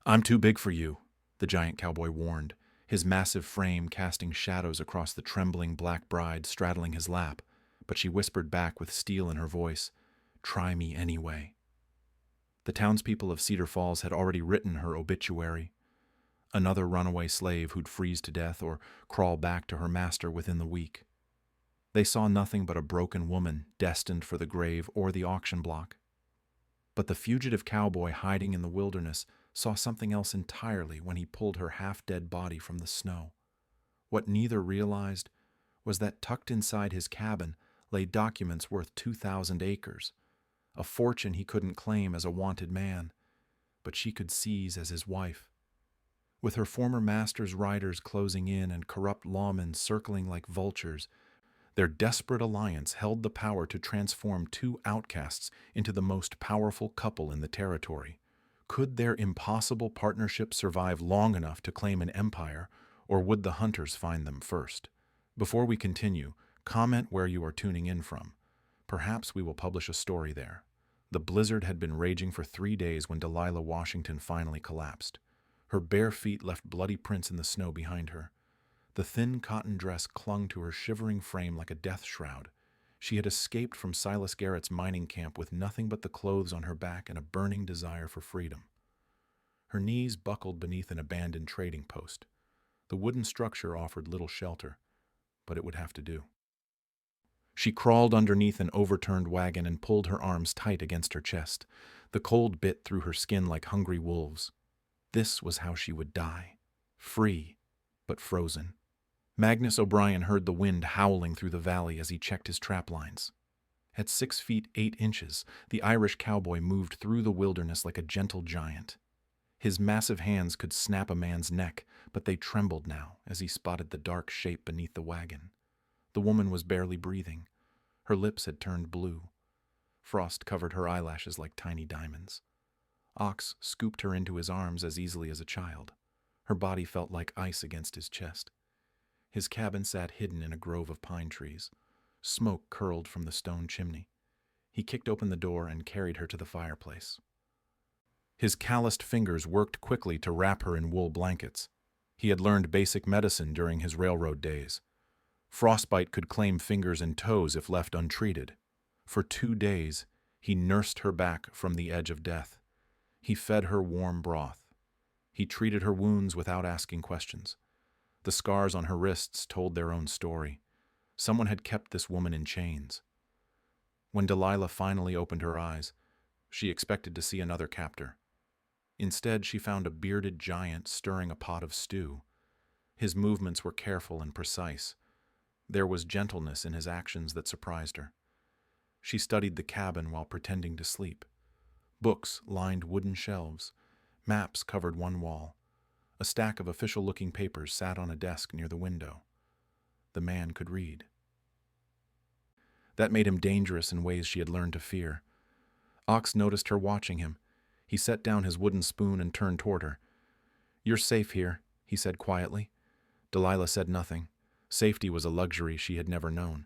"I'm too big for you," the giant cowboy warned, his massive frame casting shadows across the trembling black bride straddling his lap, but she whispered back with steel in her voice, "Try me anyway." The townspeople of Cedar Falls had already written her obituary. Another runaway slave who'd freeze to death or crawl back to her master within the week. They saw nothing but a broken woman destined for the grave or the auction block. But the fugitive cowboy hiding in the wilderness saw something else entirely when he pulled her half-dead body from the snow. What neither realized was that tucked inside his cabin lay documents worth 2,000 acres, a fortune he couldn't claim as a wanted man, but she could seize as his wife. With her former master's riders closing in and corrupt lawmen circling like vultures, their desperate alliance held the power to transform two outcasts into the most powerful couple in the territory. Could their impossible partnership survive long enough to claim an empire, or would the hunters find them first? Before we continue, comment where you are tuning in from. Perhaps we will publish a story there. The blizzard had been raging for 3 days when Delilah Washington finally collapsed. Her bare feet left bloody prints in the snow behind her. The thin cotton dress clung to her shivering frame like a death shroud. She had escaped from Silas Garrett's mining camp with nothing but the clothes on her back and a burning desire for freedom. Her knees buckled beneath an abandoned trading post. The wooden structure offered little shelter, but it would have to do. She crawled underneath an overturned wagon and pulled her arms tight against her chest. The cold bit through her skin like hungry wolves. This was how she would die, free, but frozen. Magnus O'Brien heard the wind howling through the valley as he checked his trap lines. At 6 feet 8 inches, the Irish cowboy moved through the wilderness like a gentle giant. His massive hands could snap a man's neck, but they trembled now as he spotted the dark shape beneath the wagon. The woman was barely breathing. Her lips had turned blue. Frost covered her eyelashes like tiny diamonds. Ox scooped her into his arms as easily as a child. Her body felt like ice against his chest. His cabin sat hidden in a grove of pine trees. Smoke curled from the stone chimney. He kicked open the door and carried her to the fireplace. His calloused fingers worked quickly to wrap her in wool blankets. He had learned basic medicine during his railroad days. Frostbite could claim fingers and toes if left untreated. For 2 days, he nursed her back from the edge of death. He fed her warm broth. He treated her wounds without asking questions. The scars on her wrists told their own story. Someone had kept this woman in chains. When Delilah finally opened her eyes, she expected to see another captor. Instead, she found a bearded giant stirring a pot of stew. His movements were careful and precise. There was gentleness in his actions that surprised her. She studied the cabin while pretending to sleep. Books lined wooden shelves. Maps covered one wall. A stack of official-looking papers sat on a desk near the window. The man could read. That made him dangerous in ways she had learned to fear. Ox noticed her watching him. He set down his wooden spoon and turned toward her. "You're safe here," he said quietly. Delilah said nothing. Safety was a luxury she had never known.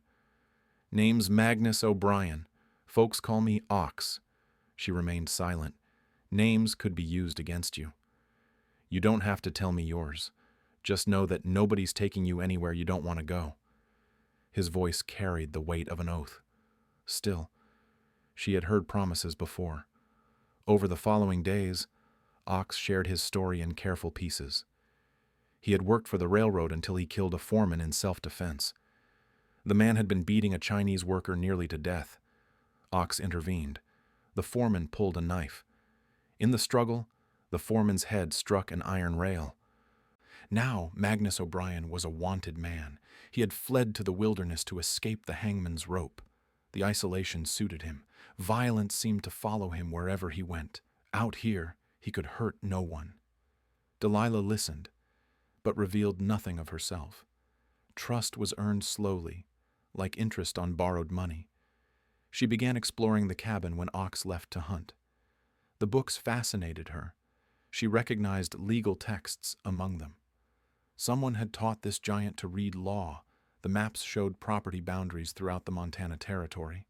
"Name's Magnus O'Brien. Folks call me Ox." She remained silent. Names could be used against you. "You don't have to tell me yours. Just know that nobody's taking you anywhere you don't want to go." His voice carried the weight of an oath. Still, she had heard promises before. Over the following days, Ox shared his story in careful pieces. He had worked for the railroad until he killed a foreman in self-defense. The man had been beating a Chinese worker nearly to death. Ox intervened. The foreman pulled a knife. In the struggle, the foreman's head struck an iron rail. Now Magnus O'Brien was a wanted man. He had fled to the wilderness to escape the hangman's rope. The isolation suited him. Violence seemed to follow him wherever he went. Out here, he could hurt no one. Delilah listened, but revealed nothing of herself. Trust was earned slowly, like interest on borrowed money. She began exploring the cabin when Ox left to hunt. The books fascinated her. She recognized legal texts among them. Someone had taught this giant to read law. The maps showed property boundaries throughout the Montana Territory.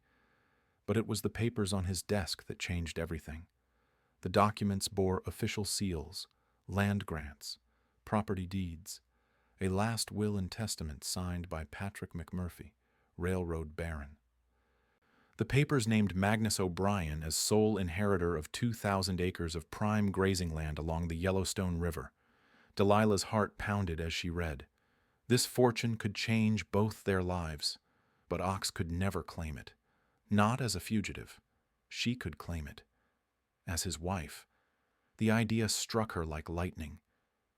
But it was the papers on his desk that changed everything. The documents bore official seals, land grants, property deeds, a last will and testament signed by Patrick McMurphy, railroad baron. The papers named Magnus O'Brien as sole inheritor of 2,000 acres of prime grazing land along the Yellowstone River. Delilah's heart pounded as she read. This fortune could change both their lives, but Ox could never claim it. Not as a fugitive. She could claim it. As his wife. The idea struck her like lightning.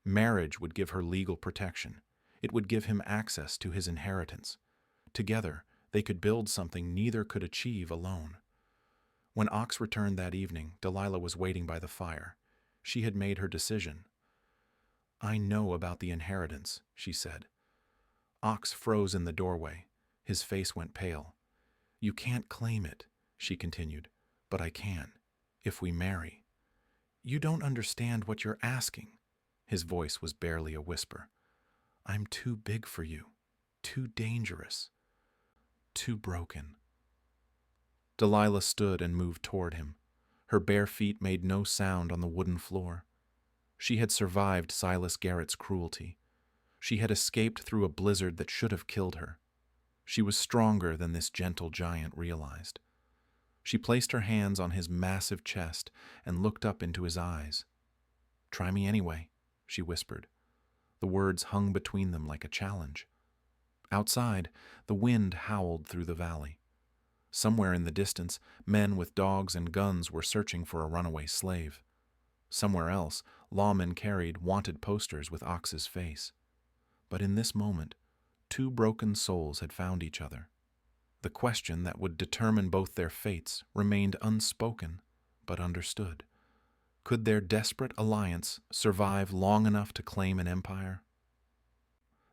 Marriage would give her legal protection. It would give him access to his inheritance. Together, they could build something neither could achieve alone. When Ox returned that evening, Delilah was waiting by the fire. She had made her decision. "I know about the inheritance," she said. Ox froze in the doorway. His face went pale. "You can't claim it," she continued, "but I can, if we marry." "You don't understand what you're asking." His voice was barely a whisper. "I'm too big for you, too dangerous, too broken." Delilah stood and moved toward him. Her bare feet made no sound on the wooden floor. She had survived Silas Garrett's cruelty. She had escaped through a blizzard that should have killed her. She was stronger than this gentle giant realized. She placed her hands on his massive chest and looked up into his eyes. "Try me anyway," she whispered. The words hung between them like a challenge. Outside, the wind howled through the valley. Somewhere in the distance, men with dogs and guns were searching for a runaway slave. Somewhere else, lawmen carried wanted posters with Ox's face. But in this moment, two broken souls had found each other. The question that would determine both their fates remained unspoken, but understood. Could their desperate alliance survive long enough to claim an empire?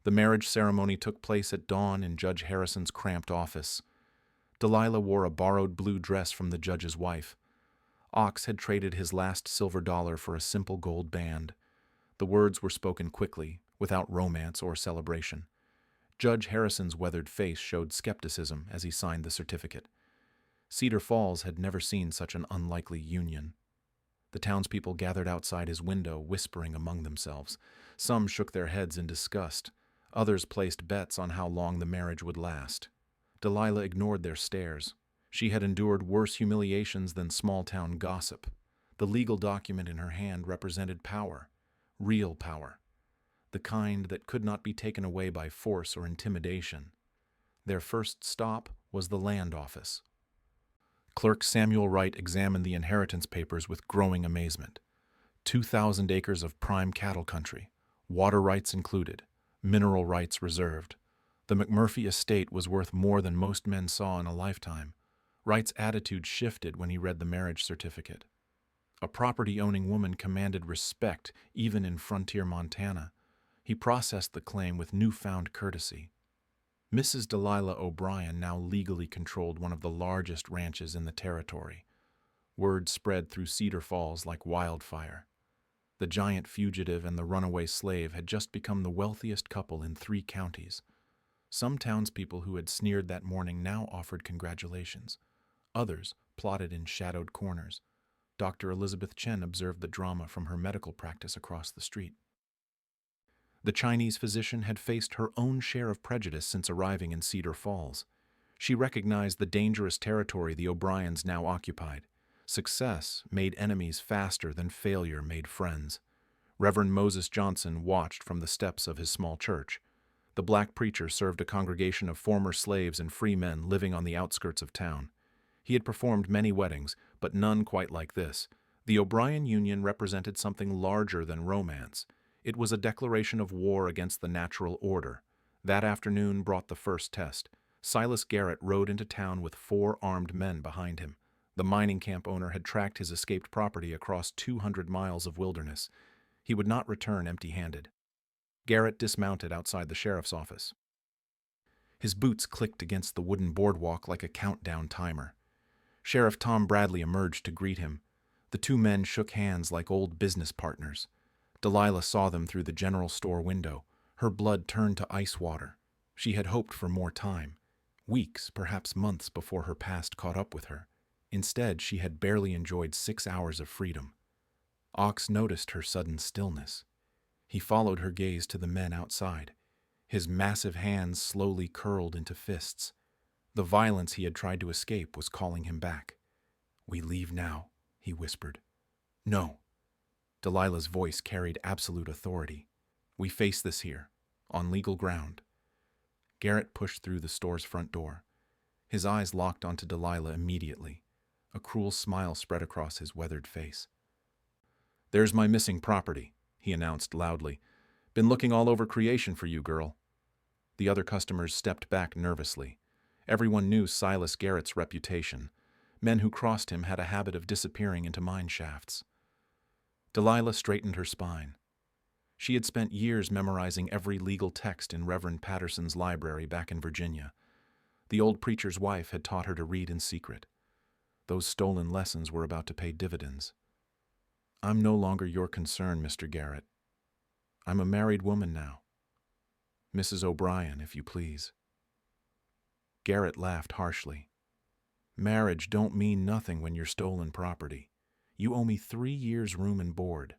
The marriage ceremony took place at dawn in Judge Harrison's cramped office. Delilah wore a borrowed blue dress from the judge's wife. Ox had traded his last silver dollar for a simple gold band. The words were spoken quickly, without romance or celebration. Judge Harrison's weathered face showed skepticism as he signed the certificate. Cedar Falls had never seen such an unlikely union. The townspeople gathered outside his window, whispering among themselves. Some shook their heads in disgust. Others placed bets on how long the marriage would last. Delilah ignored their stares. She had endured worse humiliations than small-town gossip. The legal document in her hand represented power, real power, the kind that could not be taken away by force or intimidation. Their first stop was the land office. Clerk Samuel Wright examined the inheritance papers with growing amazement. 2,000 acres of prime cattle country, water rights included, mineral rights reserved. The McMurphy estate was worth more than most men saw in a lifetime. Wright's attitude shifted when he read the marriage certificate. A property-owning woman commanded respect even in frontier Montana. He processed the claim with newfound courtesy. Mrs. Delilah O'Brien now legally controlled one of the largest ranches in the territory. Word spread through Cedar Falls like wildfire. The giant fugitive and the runaway slave had just become the wealthiest couple in 3 counties. Some townspeople who had sneered that morning now offered congratulations. Others plotted in shadowed corners. Dr. Elizabeth Chen observed the drama from her medical practice across the street. The Chinese physician had faced her own share of prejudice since arriving in Cedar Falls. She recognized the dangerous territory the O'Briens now occupied. Success made enemies faster than failure made friends. Reverend Moses Johnson watched from the steps of his small church. The black preacher served a congregation of former slaves and free men living on the outskirts of town. He had performed many weddings, but none quite like this. The O'Brien union represented something larger than romance. It was a declaration of war against the natural order. That afternoon brought the first test. Silas Garrett rode into town with 4 armed men behind him. The mining camp owner had tracked his escaped property across 200 miles of wilderness. He would not return empty-handed. Garrett dismounted outside the sheriff's office. His boots clicked against the wooden boardwalk like a countdown timer. Sheriff Tom Bradley emerged to greet him. The 2 men shook hands like old business partners. Delilah saw them through the general store window. Her blood turned to ice water. She had hoped for more time. Weeks, perhaps months before her past caught up with her. Instead, she had barely enjoyed 6 hours of freedom. Ox noticed her sudden stillness. He followed her gaze to the men outside. His massive hands slowly curled into fists. The violence he had tried to escape was calling him back. "We leave now," he whispered. "No." Delilah's voice carried absolute authority. "We face this here, on legal ground." Garrett pushed through the store's front door. His eyes locked onto Delilah immediately. A cruel smile spread across his weathered face. "There's my missing property," he announced loudly. "Been looking all over creation for you, girl." The other customers stepped back nervously. Everyone knew Silas Garrett's reputation. Men who crossed him had a habit of disappearing into mine shafts. Delilah straightened her spine. She had spent years memorizing every legal text in Reverend Patterson's library back in Virginia. The old preacher's wife had taught her to read in secret. Those stolen lessons were about to pay dividends. "I'm no longer your concern, Mr. Garrett. I'm a married woman now. Mrs. O'Brien, if you please." Garrett laughed harshly. "Marriage don't mean nothing when you're stolen property. You owe me 3 years' room and board,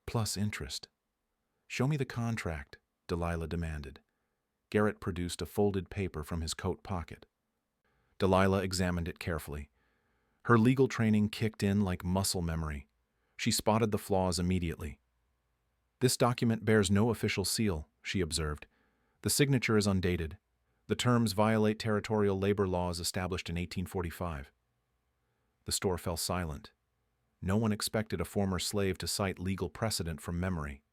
plus interest." "Show me the contract," Delilah demanded. Garrett produced a folded paper from his coat pocket. Delilah examined it carefully. Her legal training kicked in like muscle memory. She spotted the flaws immediately. "This document bears no official seal," she observed. "The signature is undated. The terms violate territorial labor laws established in 1845. The store fell silent. No one expected a former slave to cite legal precedent from memory.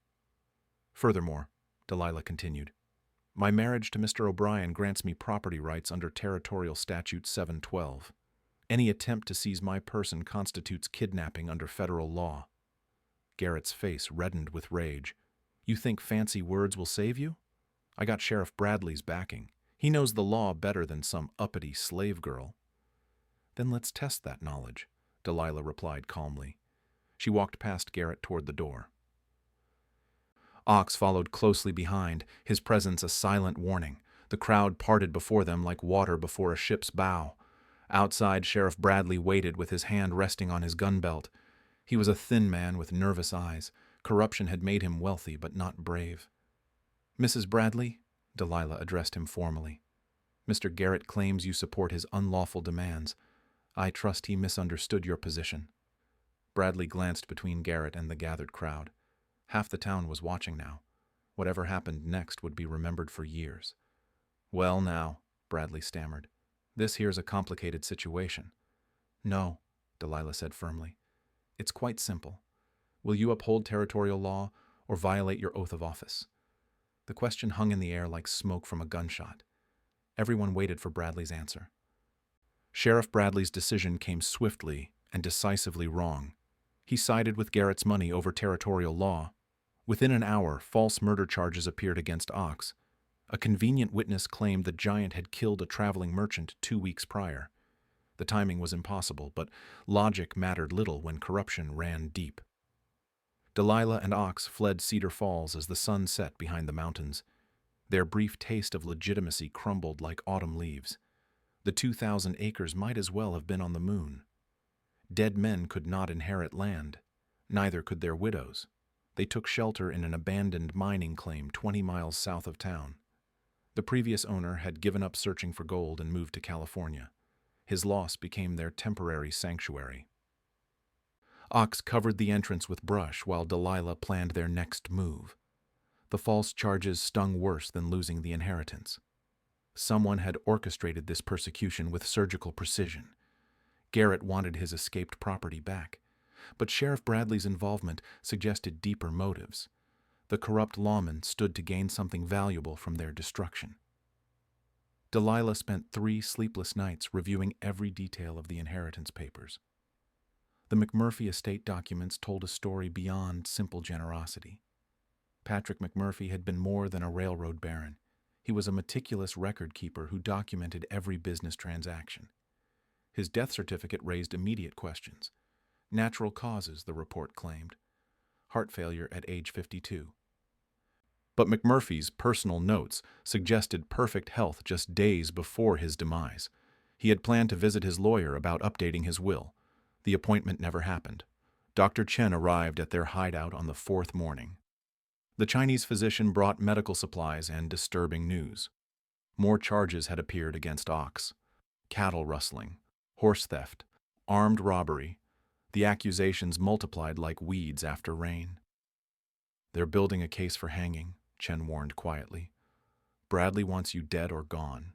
"Furthermore," Delilah continued, "my marriage to Mr. O'Brien grants me property rights under Territorial Statute 712. Any attempt to seize my person constitutes kidnapping under federal law." Garrett's face reddened with rage. "You think fancy words will save you? I got Sheriff Bradley's backing. He knows the law better than some uppity slave girl." "Then let's test that knowledge," Delilah replied calmly. She walked past Garrett toward the door. Ox followed closely behind, his presence a silent warning. The crowd parted before them like water before a ship's bow. Outside, Sheriff Bradley waited with his hand resting on his gun belt. He was a thin man with nervous eyes. Corruption had made him wealthy, but not brave. "Mrs. Bradley," Delilah addressed him formally, "Mr. Garrett claims you support his unlawful demands. I trust he misunderstood your position." Bradley glanced between Garrett and the gathered crowd. Half the town was watching now. Whatever happened next would be remembered for years. "Well now," Bradley stammered, "this here's a complicated situation." "No," Delilah said firmly. "It's quite simple. Will you uphold territorial law or violate your oath of office?" The question hung in the air like smoke from a gunshot. Everyone waited for Bradley's answer. Sheriff Bradley's decision came swiftly and decisively wrong. He sided with Garrett's money over territorial law. Within an hour, false murder charges appeared against Ox. A convenient witness claimed the giant had killed a traveling merchant 2 weeks prior. The timing was impossible, but logic mattered little when corruption ran deep. Delilah and Ox fled Cedar Falls as the sun set behind the mountains. Their brief taste of legitimacy crumbled like autumn leaves. The 2,000 acres might as well have been on the moon. Dead men could not inherit land. Neither could their widows. They took shelter in an abandoned mining claim 20 miles south of town. The previous owner had given up searching for gold and moved to California. His loss became their temporary sanctuary. Ox covered the entrance with brush while Delilah planned their next move. The false charges stung worse than losing the inheritance. Someone had orchestrated this persecution with surgical precision. Garrett wanted his escaped property back, but Sheriff Bradley's involvement suggested deeper motives. The corrupt lawmen stood to gain something valuable from their destruction. Delilah spent 3 sleepless nights reviewing every detail of the inheritance papers. The McMurphy estate documents told a story beyond simple generosity. Patrick McMurphy had been more than a railroad baron. He was a meticulous record keeper who documented every business transaction. His death certificate raised immediate questions. Natural causes, the report claimed. Heart failure at age 52. But McMurphy's personal notes suggested perfect health just days before his demise. He had planned to visit his lawyer about updating his will. The appointment never happened. Dr. Chen arrived at their hideout on the fourth morning. The Chinese physician brought medical supplies and disturbing news. More charges had appeared against Ox: cattle rustling, horse theft, armed robbery. The accusations multiplied like weeds after rain. "They're building a case for hanging," Chen warned quietly. "Bradley wants you dead or gone."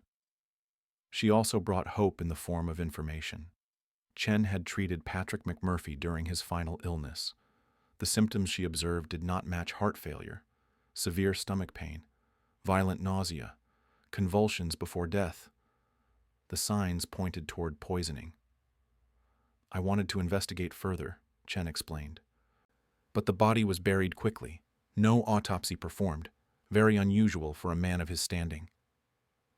She also brought hope in the form of information. Chen had treated Patrick McMurphy during his final illness. The symptoms she observed did not match heart failure: severe stomach pain, violent nausea, convulsions before death. The signs pointed toward poisoning. "I wanted to investigate further," Chen explained. "But the body was buried quickly. No autopsy performed, very unusual for a man of his standing."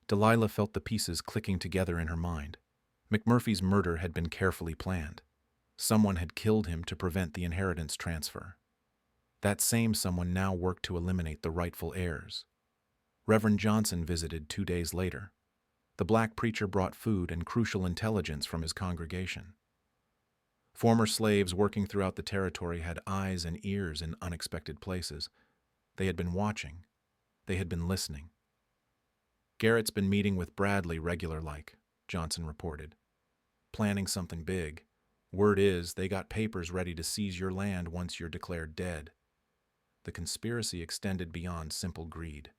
Delilah felt the pieces clicking together in her mind. McMurphy's murder had been carefully planned. Someone had killed him to prevent the inheritance transfer. That same someone now worked to eliminate the rightful heirs. Reverend Johnson visited 2 days later. The black preacher brought food and crucial intelligence from his congregation. Former slaves working throughout the territory had eyes and ears in unexpected places. They had been watching. They had been listening. "Garrett's been meeting with Bradley regular-like," Johnson reported. "Planning something big. Word is they got papers ready to seize your land once you're declared dead." The conspiracy extended beyond simple greed.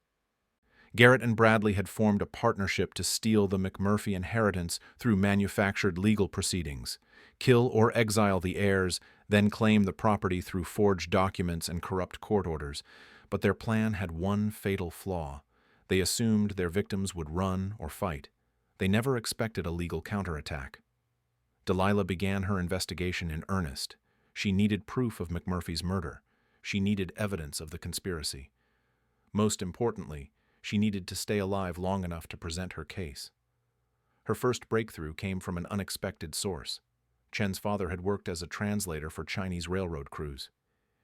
Garrett and Bradley had formed a partnership to steal the McMurphy inheritance through manufactured legal proceedings, kill or exile the heirs, then claim the property through forged documents and corrupt court orders. But their plan had one fatal flaw. They assumed their victims would run or fight. They never expected a legal counterattack. Delilah began her investigation in earnest. She needed proof of McMurphy's murder. She needed evidence of the conspiracy. Most importantly, she needed to stay alive long enough to present her case. Her first breakthrough came from an unexpected source. Chen's father had worked as a translator for Chinese railroad crews.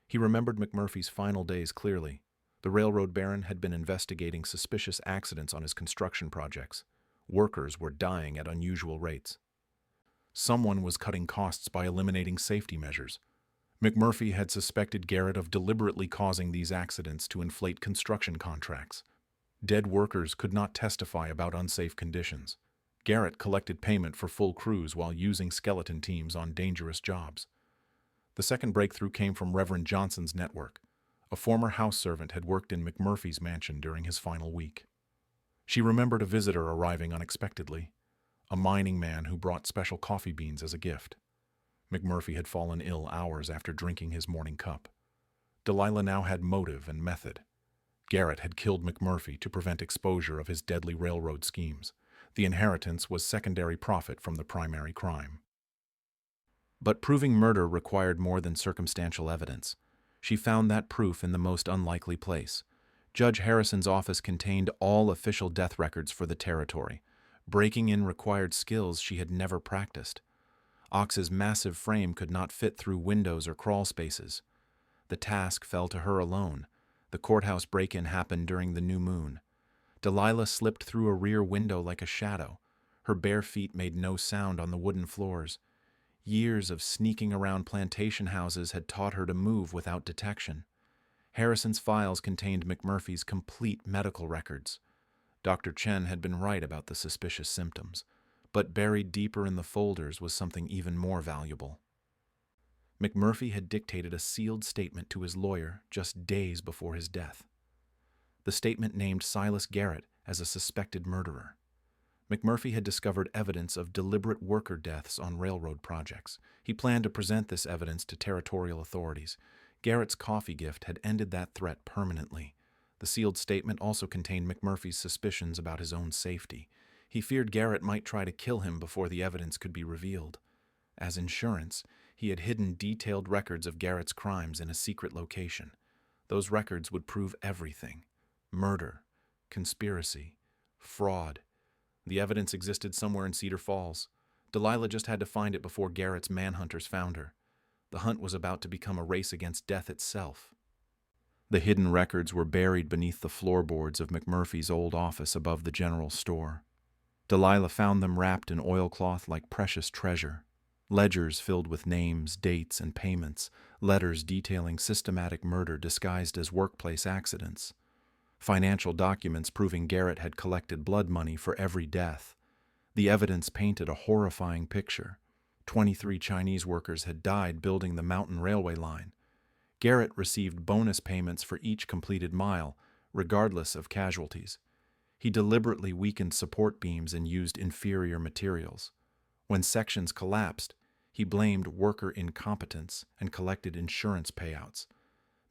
He remembered McMurphy's final days clearly. The railroad baron had been investigating suspicious accidents on his construction projects. Workers were dying at unusual rates. Someone was cutting costs by eliminating safety measures. McMurphy had suspected Garrett of deliberately causing these accidents to inflate construction contracts. Dead workers could not testify about unsafe conditions. Garrett collected payment for full crews while using skeleton teams on dangerous jobs. The second breakthrough came from Reverend Johnson's network. A former house servant had worked in McMurphy's mansion during his final week. She remembered a visitor arriving unexpectedly, a mining man who brought special coffee beans as a gift. McMurphy had fallen ill hours after drinking his morning cup. Delilah now had motive and method. Garrett had killed McMurphy to prevent exposure of his deadly railroad schemes. The inheritance was secondary profit from the primary crime. But proving murder required more than circumstantial evidence. She found that proof in the most unlikely place. Judge Harrison's office contained all official death records for the territory. Breaking in required skills she had never practiced. Ox's massive frame could not fit through windows or crawl spaces. The task fell to her alone. The courthouse break-in happened during the new moon. Delilah slipped through a rear window like a shadow. Her bare feet made no sound on the wooden floors. Years of sneaking around plantation houses had taught her to move without detection. Harrison's files contained McMurphy's complete medical records. Dr. Chen had been right about the suspicious symptoms, but buried deeper in the folders was something even more valuable. McMurphy had dictated a sealed statement to his lawyer just days before his death. The statement named Silas Garrett as a suspected murderer. McMurphy had discovered evidence of deliberate worker deaths on railroad projects. He planned to present this evidence to territorial authorities. Garrett's coffee gift had ended that threat permanently. The sealed statement also contained McMurphy's suspicions about his own safety. He feared Garrett might try to kill him before the evidence could be revealed. As insurance, he had hidden detailed records of Garrett's crimes in a secret location. Those records would prove everything: murder, conspiracy, fraud. The evidence existed somewhere in Cedar Falls. Delilah just had to find it before Garrett's manhunters found her. The hunt was about to become a race against death itself. The hidden records were buried beneath the floorboards of McMurphy's old office above the general store. Delilah found them wrapped in oilcloth like precious treasure. Ledgers filled with names, dates, and payments, letters detailing systematic murder disguised as workplace accidents, financial documents proving Garrett had collected blood money for every death. The evidence painted a horrifying picture. 23 Chinese workers had died building the mountain railway line. Garrett received bonus payments for each completed mile, regardless of casualties. He deliberately weakened support beams and used inferior materials. When sections collapsed, he blamed worker incompetence and collected insurance payouts.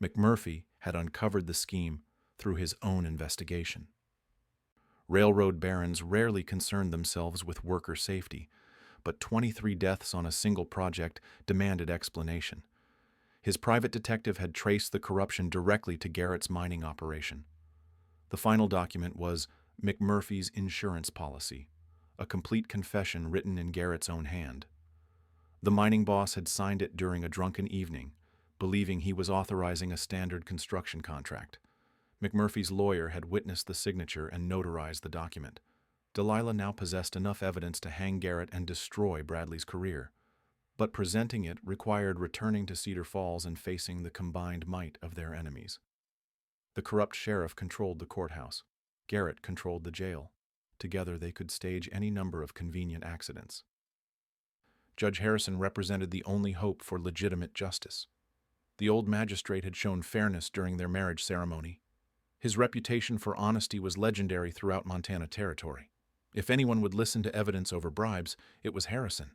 McMurphy had uncovered the scheme through his own investigation. Railroad barons rarely concerned themselves with worker safety, but 23 deaths on a single project demanded explanation. His private detective had traced the corruption directly to Garrett's mining operation. The final document was McMurphy's insurance policy, a complete confession written in Garrett's own hand. The mining boss had signed it during a drunken evening, believing he was authorizing a standard construction contract. McMurphy's lawyer had witnessed the signature and notarized the document. Delilah now possessed enough evidence to hang Garrett and destroy Bradley's career. But presenting it required returning to Cedar Falls and facing the combined might of their enemies. The corrupt sheriff controlled the courthouse. Garrett controlled the jail. Together they could stage any number of convenient accidents. Judge Harrison represented the only hope for legitimate justice. The old magistrate had shown fairness during their marriage ceremony. His reputation for honesty was legendary throughout Montana Territory. If anyone would listen to evidence over bribes, it was Harrison.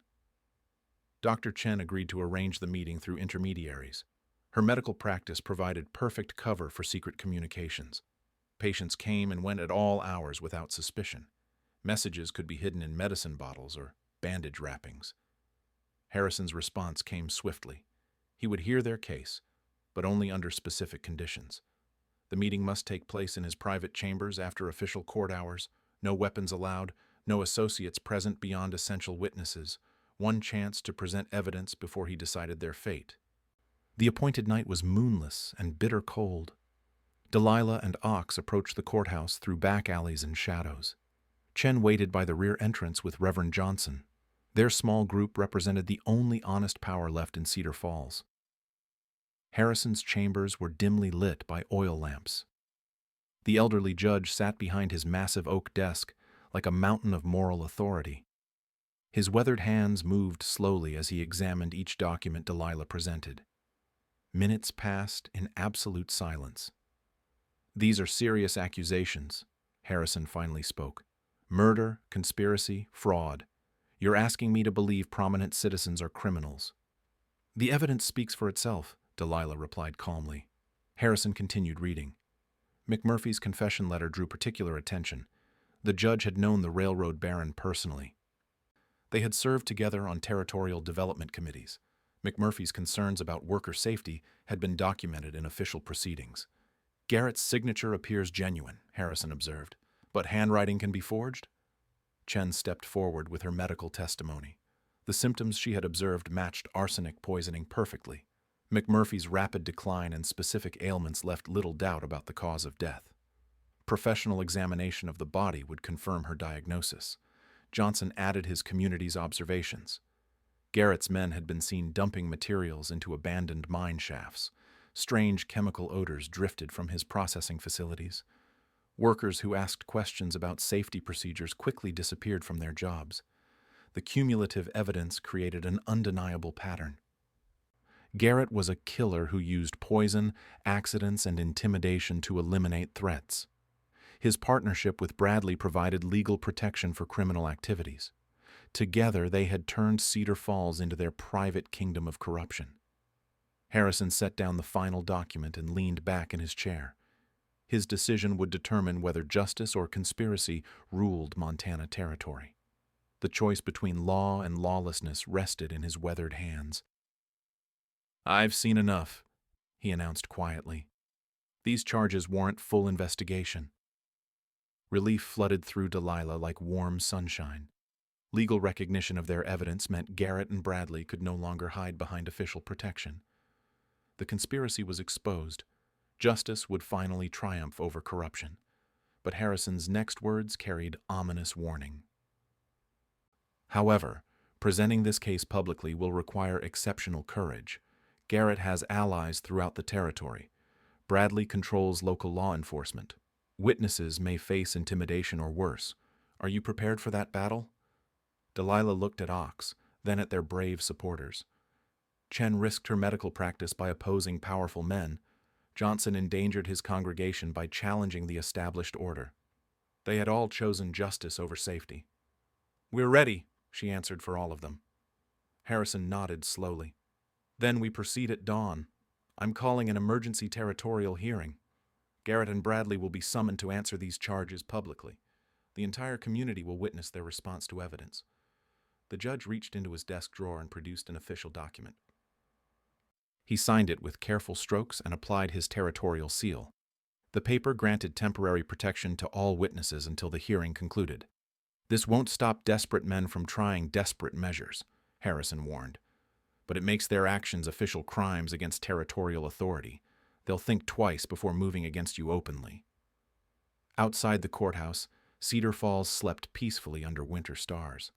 Dr. Chen agreed to arrange the meeting through intermediaries. Her medical practice provided perfect cover for secret communications. Patients came and went at all hours without suspicion. Messages could be hidden in medicine bottles or bandage wrappings. Harrison's response came swiftly. He would hear their case, but only under specific conditions. The meeting must take place in his private chambers after official court hours. No weapons allowed, no associates present beyond essential witnesses. One chance to present evidence before he decided their fate. The appointed night was moonless and bitter cold. Delilah and Ox approached the courthouse through back alleys and shadows. Chen waited by the rear entrance with Reverend Johnson. Their small group represented the only honest power left in Cedar Falls. Harrison's chambers were dimly lit by oil lamps. The elderly judge sat behind his massive oak desk like a mountain of moral authority. His weathered hands moved slowly as he examined each document Delilah presented. Minutes passed in absolute silence. "These are serious accusations," Harrison finally spoke. "Murder, conspiracy, fraud. You're asking me to believe prominent citizens are criminals." "The evidence speaks for itself," Delilah replied calmly. Harrison continued reading. McMurphy's confession letter drew particular attention. The judge had known the railroad baron personally. They had served together on territorial development committees. McMurphy's concerns about worker safety had been documented in official proceedings. "Garrett's signature appears genuine," Harrison observed. "But handwriting can be forged?" Chen stepped forward with her medical testimony. The symptoms she had observed matched arsenic poisoning perfectly. McMurphy's rapid decline and specific ailments left little doubt about the cause of death. Professional examination of the body would confirm her diagnosis. Johnson added his community's observations. Garrett's men had been seen dumping materials into abandoned mine shafts. Strange chemical odors drifted from his processing facilities. Workers who asked questions about safety procedures quickly disappeared from their jobs. The cumulative evidence created an undeniable pattern. Garrett was a killer who used poison, accidents, and intimidation to eliminate threats. His partnership with Bradley provided legal protection for criminal activities. Together, they had turned Cedar Falls into their private kingdom of corruption. Harrison set down the final document and leaned back in his chair. His decision would determine whether justice or conspiracy ruled Montana Territory. The choice between law and lawlessness rested in his weathered hands. "I've seen enough," he announced quietly. "These charges warrant full investigation." Relief flooded through Delilah like warm sunshine. Legal recognition of their evidence meant Garrett and Bradley could no longer hide behind official protection. The conspiracy was exposed. Justice would finally triumph over corruption. But Harrison's next words carried ominous warning. "However, Presenting this case publicly will require exceptional courage. Garrett has allies throughout the territory. Bradley controls local law enforcement. Witnesses may face intimidation or worse. Are you prepared for that battle? Delilah looked at Ox, then at their brave supporters. Chen risked her medical practice by opposing powerful men. Johnson endangered his congregation by challenging the established order. They had all chosen justice over safety. "We're ready," she answered for all of them. Harrison nodded slowly. "Then we proceed at dawn. I'm calling an emergency territorial hearing. Garrett and Bradley will be summoned to answer these charges publicly. The entire community will witness their response to evidence." The judge reached into his desk drawer and produced an official document. He signed it with careful strokes and applied his territorial seal. The paper granted temporary protection to all witnesses until the hearing concluded. "This won't stop desperate men from trying desperate measures," Harrison warned. "But it makes their actions official crimes against territorial authority. They'll think twice before moving against you openly." Outside the courthouse, Cedar Falls slept peacefully under winter stars.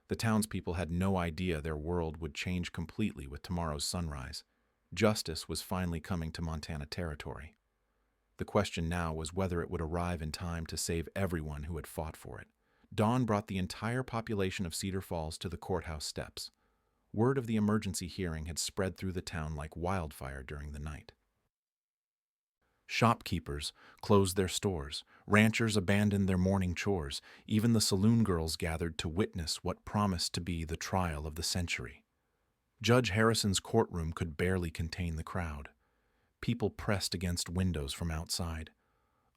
The townspeople had no idea their world would change completely with tomorrow's sunrise. Justice was finally coming to Montana territory. The question now was whether it would arrive in time to save everyone who had fought for it. Dawn brought the entire population of Cedar Falls to the courthouse steps. Word of the emergency hearing had spread through the town like wildfire during the night. Shopkeepers closed their stores, ranchers abandoned their morning chores, even the saloon girls gathered to witness what promised to be the trial of the century. Judge Harrison's courtroom could barely contain the crowd. People pressed against windows from outside.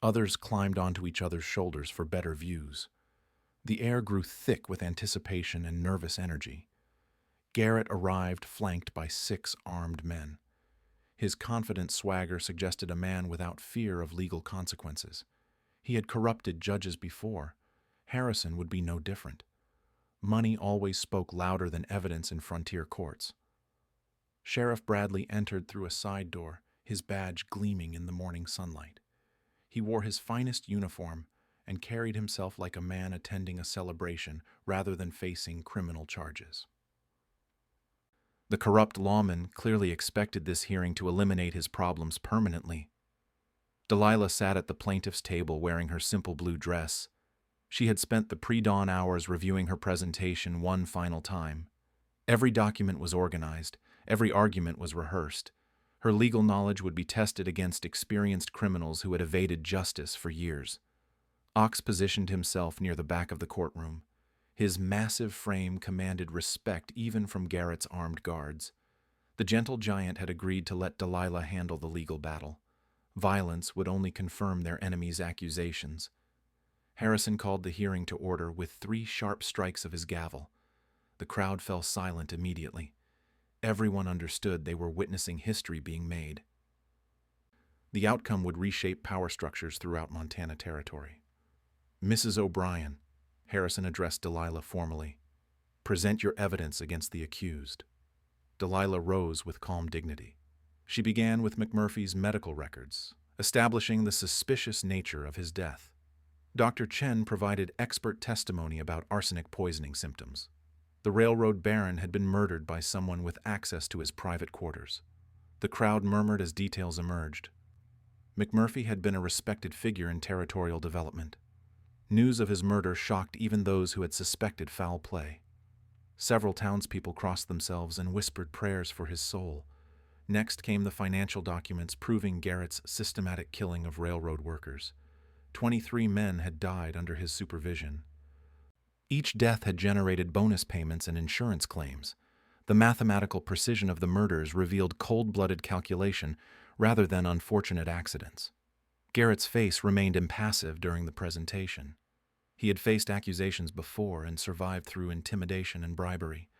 Others climbed onto each other's shoulders for better views. The air grew thick with anticipation and nervous energy. Garrett arrived flanked by 6 armed men. His confident swagger suggested a man without fear of legal consequences. He had corrupted judges before. Harrison would be no different. Money always spoke louder than evidence in frontier courts. Sheriff Bradley entered through a side door, his badge gleaming in the morning sunlight. He wore his finest uniform and carried himself like a man attending a celebration rather than facing criminal charges. The corrupt lawman clearly expected this hearing to eliminate his problems permanently. Delilah sat at the plaintiff's table wearing her simple blue dress. She had spent the pre-dawn hours reviewing her presentation one final time. Every document was organized, every argument was rehearsed. Her legal knowledge would be tested against experienced criminals who had evaded justice for years. Ox positioned himself near the back of the courtroom. His massive frame commanded respect even from Garrett's armed guards. The gentle giant had agreed to let Delilah handle the legal battle. Violence would only confirm their enemy's accusations. Harrison called the hearing to order with 3 sharp strikes of his gavel. The crowd fell silent immediately. Everyone understood they were witnessing history being made. The outcome would reshape power structures throughout Montana territory. "Mrs. O'Brien," Harrison addressed Delilah formally, "present your evidence against the accused." Delilah rose with calm dignity. She began with McMurphy's medical records, establishing the suspicious nature of his death. Dr. Chen provided expert testimony about arsenic poisoning symptoms. The railroad baron had been murdered by someone with access to his private quarters. The crowd murmured as details emerged. McMurphy had been a respected figure in territorial development. News of his murder shocked even those who had suspected foul play. Several townspeople crossed themselves and whispered prayers for his soul. Next came the financial documents proving Garrett's systematic killing of railroad workers. 23 men had died under his supervision. Each death had generated bonus payments and insurance claims. The mathematical precision of the murders revealed cold-blooded calculation rather than unfortunate accidents. Garrett's face remained impassive during the presentation. He had faced accusations before and survived through intimidation and bribery,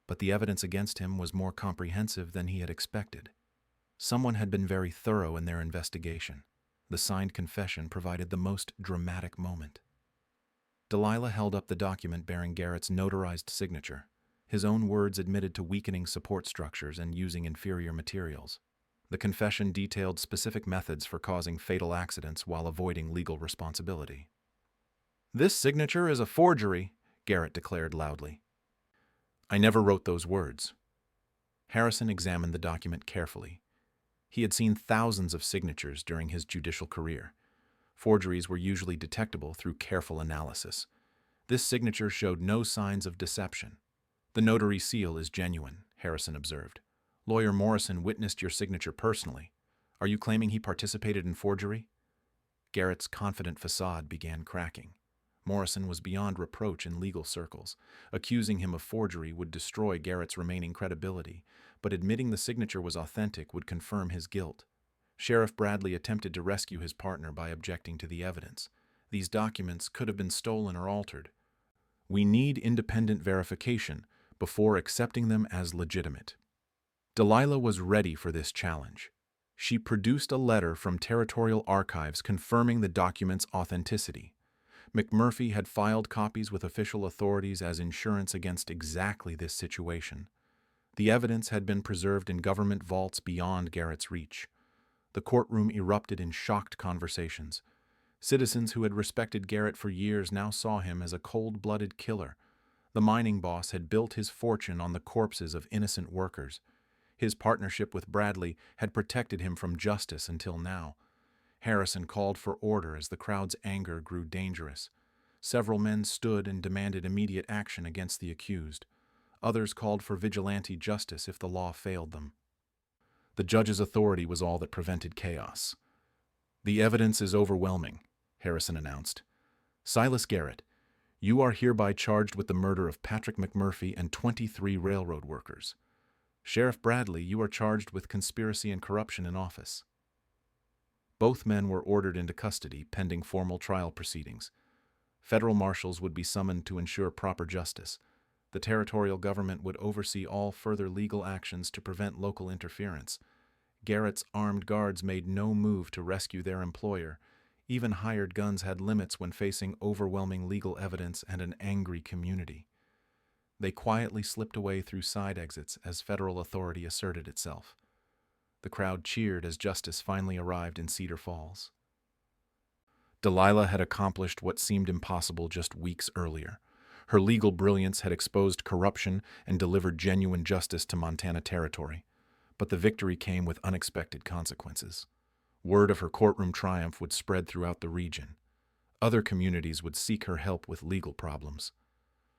but the evidence against him was more comprehensive than he had expected. Someone had been very thorough in their investigation. The signed confession provided the most dramatic moment. Delilah held up the document bearing Garrett's notarized signature. His own words admitted to weakening support structures and using inferior materials. The confession detailed specific methods for causing fatal accidents while avoiding legal responsibility. "This signature is a forgery," Garrett declared loudly. I never wrote those words. Harrison examined the document carefully. He had seen thousands of signatures during his judicial career. Forgeries were usually detectable through careful analysis. This signature showed no signs of deception. The notary seal is genuine, Harrison observed. Lawyer Morrison witnessed your signature personally. Are you claiming he participated in forgery? Garrett's confident facade began cracking. Morrison was beyond reproach in legal circles. Accusing him of forgery would destroy Garrett's remaining credibility, but admitting the signature was authentic would confirm his guilt. Sheriff Bradley attempted to rescue his partner by objecting to the evidence. These documents could have been stolen or altered. We need independent verification before accepting them as legitimate. Delilah was ready for this challenge. She produced a letter from Territorial Archives confirming the document's authenticity. McMurphy had filed copies with official authorities as insurance against exactly this situation. The evidence had been preserved in government vaults beyond Garrett's reach. The courtroom erupted in shocked conversations. Citizens who had respected Garrett for years now saw him as a cold-blooded killer. The mining boss had built his fortune on the corpses of innocent workers. His partnership with Bradley had protected him from justice until now. Harrison called for order as the crowd's anger grew dangerous. Several men stood and demanded immediate action against the accused. Others called for vigilante justice if the law failed them. The judge's authority was all that prevented chaos. The evidence is overwhelming, Harrison announced. Silas Garrett, you are hereby charged with the murder of Patrick McMurphy and 23 railroad workers. Sheriff Bradley, you are charged with conspiracy and corruption in office. Both men were ordered into custody pending formal trial proceedings. Federal marshals would be summoned to ensure proper justice. The territorial government would oversee all further legal actions to prevent local interference. Garrett's armed guards made no move to rescue their employer. Even hired guns had limits when facing overwhelming legal evidence and an angry community. They quietly slipped away through side exits as federal authority asserted itself. The crowd cheered as justice finally arrived in Cedar Falls. Delilah had accomplished what seemed impossible just weeks earlier. Her legal brilliance had exposed corruption and delivered genuine justice to Montana Territory. But the victory came with unexpected consequences. Word of her courtroom triumph would spread throughout the region. Other communities would seek her help with legal problems.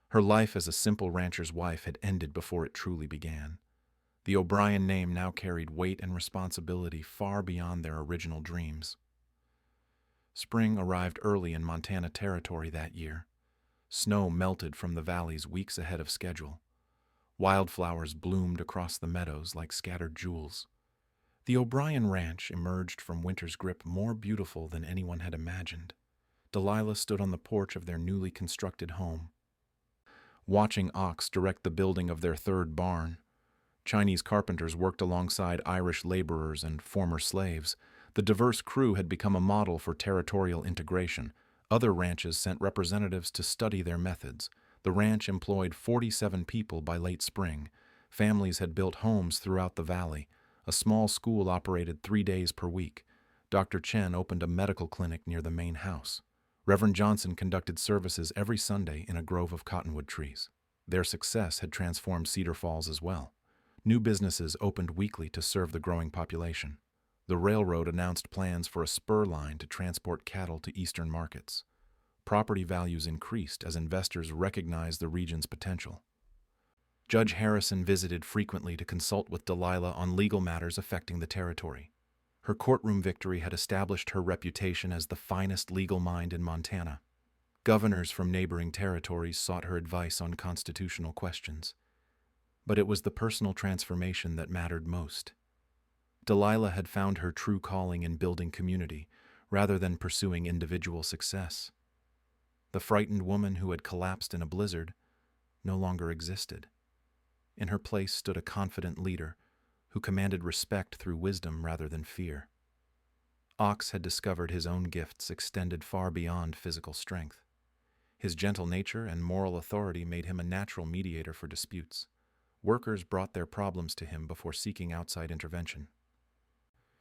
Her life as a simple rancher's wife had ended before it truly began. The O'Brien name now carried weight and responsibility far beyond their original dreams. Spring arrived early in Montana Territory that year. Snow melted from the valleys weeks ahead of schedule. Wildflowers bloomed across the meadows like scattered jewels. The O'Brien Ranch emerged from winter's grip more beautiful than anyone had imagined. Delilah stood on the porch of their newly constructed home, watching Ox direct the building of their third barn. Chinese carpenters worked alongside Irish laborers and former slaves. The diverse crew had become a model for territorial integration. Other ranches sent representatives to study their methods. The ranch employed 47 people by late spring. Families had built homes throughout the valley. A small school operated 3 days per week. Dr. Chen opened a medical clinic near the main house. Reverend Johnson conducted services every Sunday in a grove of cottonwood trees. Their success had transformed Cedar Falls as well. New businesses opened weekly to serve the growing population. The railroad announced plans for a spur line to transport cattle to eastern markets. Property values increased as investors recognized the region's potential. Judge Harrison visited frequently to consult with Delilah on legal matters affecting the territory. Her courtroom victory had established her reputation as the finest legal mind in Montana. Governors from neighboring territories sought her advice on constitutional questions. But it was the personal transformation that mattered most. Delilah had found her true calling in building community, rather than pursuing individual success. The frightened woman who had collapsed in a blizzard no longer existed. In her place stood a confident leader who commanded respect through wisdom rather than fear. Ox had discovered his own gifts extended far beyond physical strength. His gentle nature and moral authority made him a natural mediator for disputes. Workers brought their problems to him before seeking outside intervention.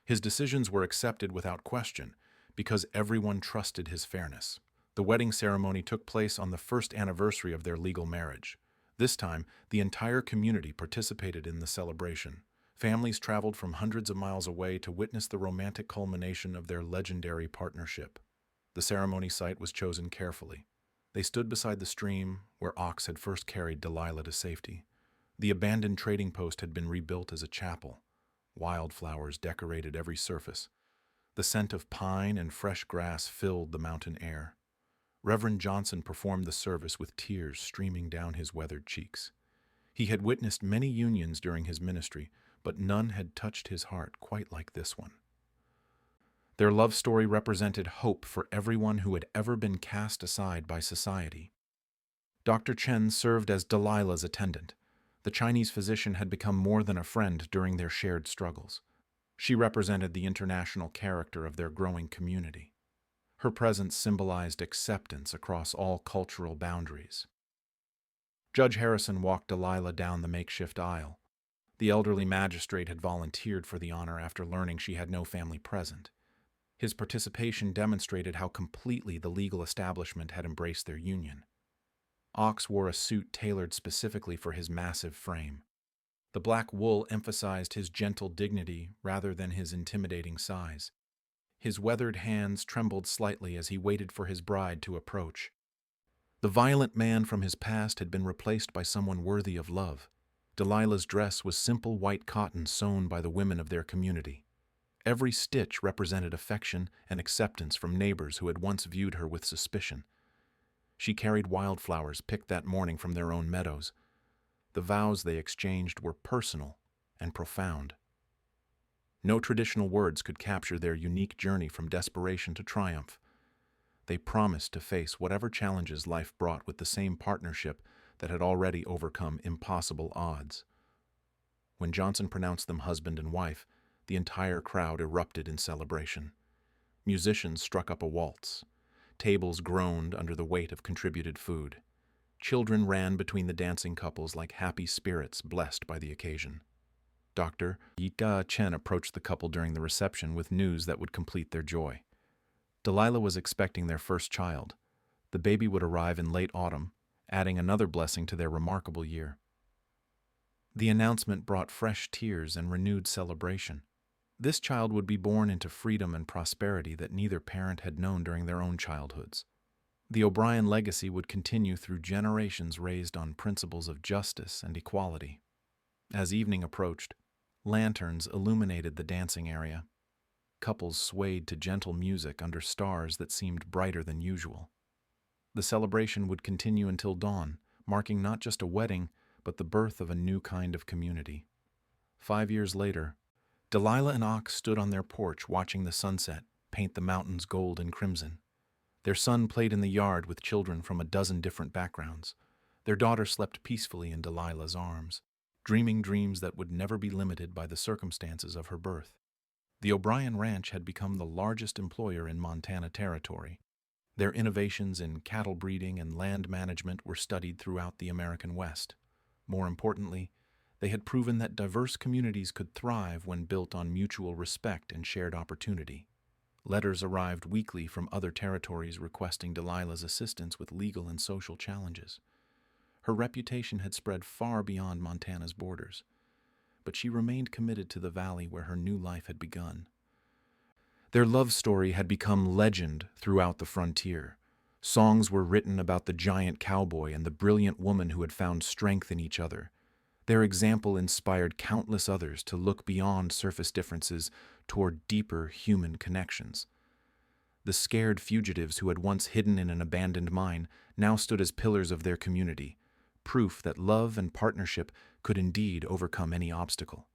His decisions were accepted without question because everyone trusted his fairness. The wedding ceremony took place on the first anniversary of their legal marriage. This time, the entire community participated in the celebration. Families traveled from hundreds of miles away to witness the romantic culmination of their legendary partnership. The ceremony site was chosen carefully. They stood beside the stream where Ox had first carried Delilah to safety. The abandoned trading post had been rebuilt as a chapel. Wildflowers decorated every surface. The scent of pine and fresh grass filled the mountain air. Reverend Johnson performed the service with tears streaming down his weathered cheeks. He had witnessed many unions during his ministry, but none had touched his heart quite like this one. Their love story represented hope for everyone who had ever been cast aside by society. Dr. Chen served as Delilah's attendant. The Chinese physician had become more than a friend during their shared struggles. She represented the international character of their growing community. Her presence symbolized acceptance across all cultural boundaries. Judge Harrison walked Delilah down the makeshift aisle. The elderly magistrate had volunteered for the honor after learning she had no family present. His participation demonstrated how completely the legal establishment had embraced their union. Ox wore a suit tailored specifically for his massive frame. The black wool emphasized his gentle dignity rather than his intimidating size. His weathered hands trembled slightly as he waited for his bride to approach. The violent man from his past had been replaced by someone worthy of love. Delilah's dress was simple white cotton sewn by the women of their community. Every stitch represented affection and acceptance from neighbors who had once viewed her with suspicion. She carried wildflowers picked that morning from their own meadows. The vows they exchanged were personal and profound. No traditional words could capture their unique journey from desperation to triumph. They promised to face whatever challenges life brought with the same partnership that had already overcome impossible odds. When Johnson pronounced them husband and wife, the entire crowd erupted in celebration. Musicians struck up a waltz. Tables groaned under the weight of contributed food. Children ran between the dancing couples like happy spirits blessed by the occasion. Dr. Yika Chen approached the couple during the reception with news that would complete their joy. Delilah was expecting their first child. The baby would arrive in late autumn, adding another blessing to their remarkable year. The announcement brought fresh tears and renewed celebration. This child would be born into freedom and prosperity that neither parent had known during their own childhoods. The O'Brien legacy would continue through generations raised on principles of justice and equality. As evening approached, lanterns illuminated the dancing area. Couples swayed to gentle music under stars that seemed brighter than usual. The celebration would continue until dawn, marking not just a wedding, but the birth of a new kind of community. 5 years later, Delilah and Ox stood on their porch watching the sunset paint the mountains gold and crimson. Their son played in the yard with children from a dozen different backgrounds. Their daughter slept peacefully in Delilah's arms, dreaming dreams that would never be limited by the circumstances of her birth. The O'Brien Ranch had become the largest employer in Montana Territory. Their innovations in cattle breeding and land management were studied throughout the American West. More importantly, they had proven that diverse communities could thrive when built on mutual respect and shared opportunity. Letters arrived weekly from other territories requesting Delilah's assistance with legal and social challenges. Her reputation had spread far beyond Montana's borders, but she remained committed to the valley where her new life had begun. Their love story had become legend throughout the frontier. Songs were written about the giant cowboy and the brilliant woman who had found strength in each other. Their example inspired countless others to look beyond surface differences toward deeper human connections. The scared fugitives who had once hidden in an abandoned mine now stood as pillars of their community, proof that love and partnership could indeed overcome any obstacle.